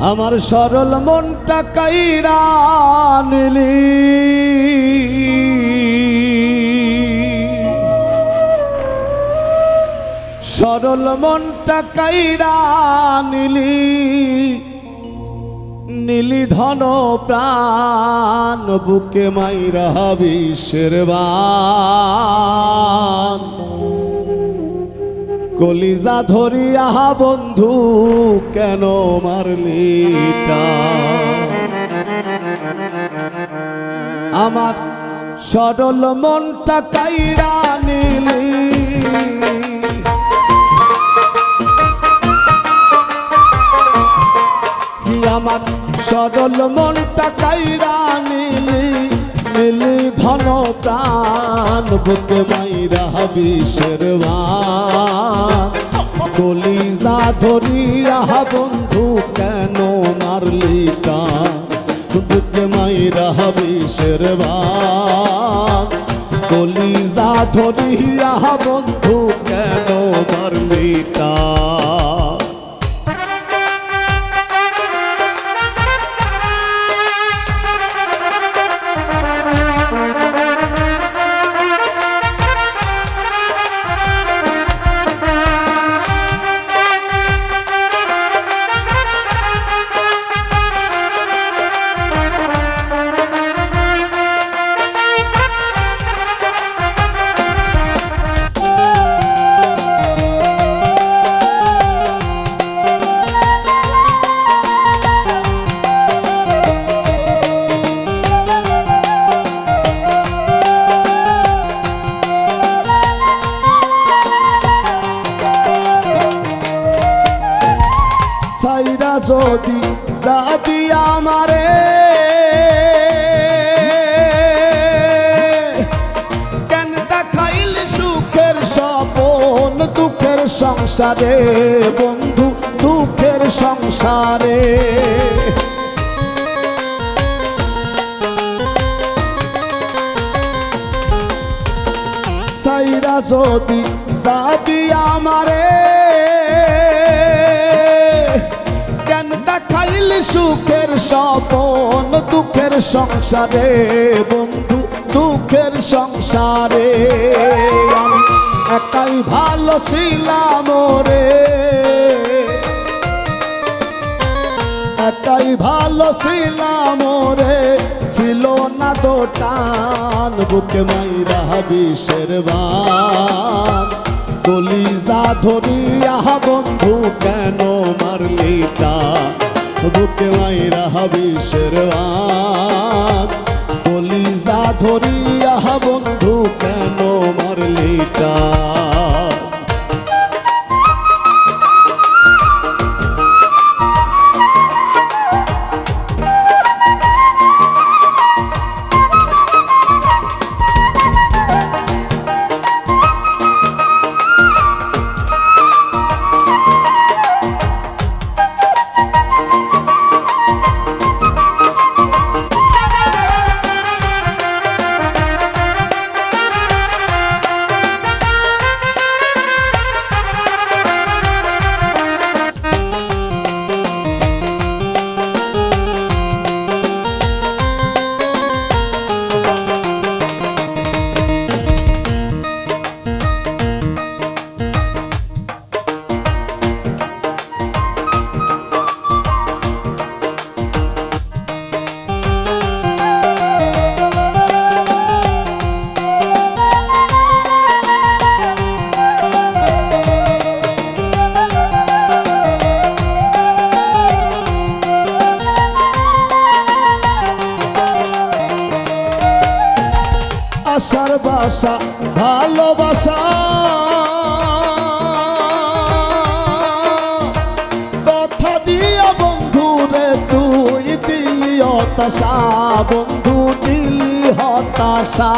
আমার সরল মনটা কাইরা নিলি, সরল মনটা কাইরা নিলি, নীলি ধন প্রাণ বুকে মাইরা বিষের বান। কলিজা ধরিয়া বন্ধু কেন মারলি টান? আমার সরল মনটা কাইরা নিলি, আমার সরল মনটা কাইরা নিলি, নীলি ধন প্রাণ বুকে মাইরা বিষের বান। কলিজা ধরিয়া বন্ধু কেন মারলি টান? বুকে মাইরা বিষের বান। কলিজা ধরিয়া বন্ধু কেন মারলি টান? সাইরা যদি যাবি আমারে, কেন দেখাইলি সুখের স্বপন দুঃখের সংসারে বন্ধু, দুঃখের সংসারে। সাইরা যদি যাবি আমারে, দেখাইলি সুখের স্বপন দুঃখের সংসারে বন্ধু, দুঃখের সংসারে। আমি একাই ভালো ছিলাম রে, একাই ভালো ছিলাম রে, ছিল না তো টান বুকে মাইরা বিষের বান। কলিজা ধরিয়া বন্ধু কেন মারলি টান? বুকে মাইরা বিষের বান। কলিজা ধরিয়া বন্ধু কেন মারলি টান? আশার বাসা ভালোবাসা কথা দিয়া বন্ধু রে তুই দিলি হতাশা, বন্ধু দিলি হতাশা।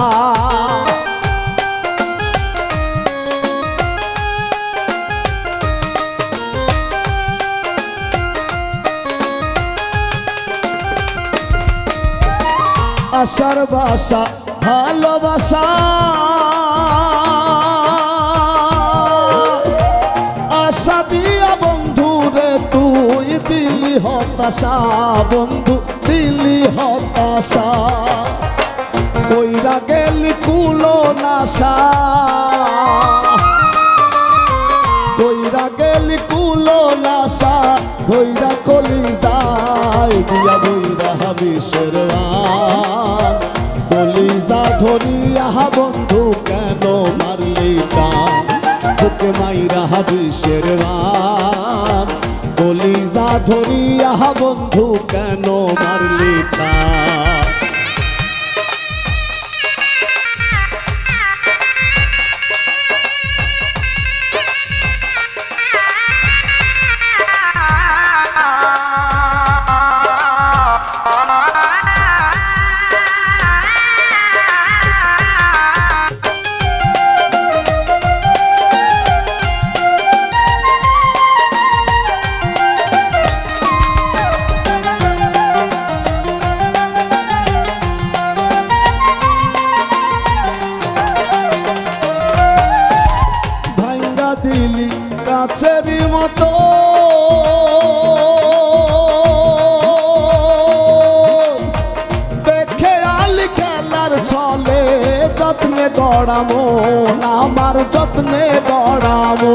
আশার বাসা ভালোবাসা আশা দিয়া বন্ধু রে তুই দিলি দিলি হতাশা বন্ধু দিলি হতাশা কইরা গেলি কুলো নাশা কইরা গেলি কুলো নাশা ধইরা কলি যায় দিয়া বইরা বিষের বান কলিজা ধরিয়া বন্ধু কেন মারলি টান বুকে মাইরা বিষের বান কলিজা ধরিয়া বন্ধু কেন মারলি টান দিলি কাছেরই মতো দেখে আলি খেলার ছলে যত্নে গড়ামো আমার যত্নে গড়ামো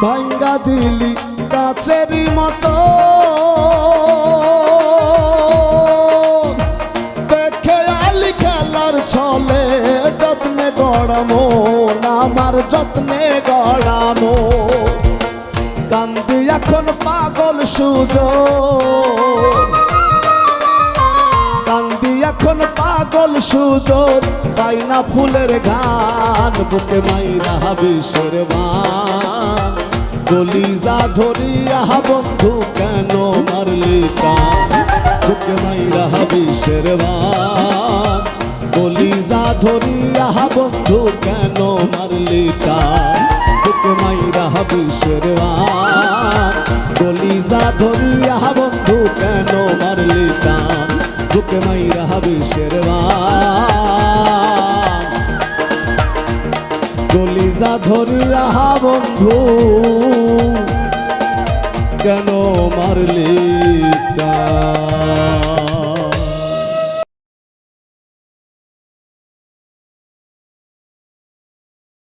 ভাঙ্গা দিলি কাছেরই মতো ছলে যত্নে গড়ামো আমার যত্নে গড়ামো কান্দি এখন পাগল সুজন কান্দি এখন পাগল সুজন পাই না ফুলের গান বুকে মাইরা বিষের বান কলিজা ধরিয়া বন্ধু কেন মারলি টান বুকে মাইরা বিষের বান কলিজা ধরিয়া বন্ধু কেন মারলি টান বুকে মাইরা বিষের বান কলিজা ধরিয়া বন্ধু কেন মারলি টান বুকে মাইরা বিষের বান কলিজা ধরিয়া বন্ধু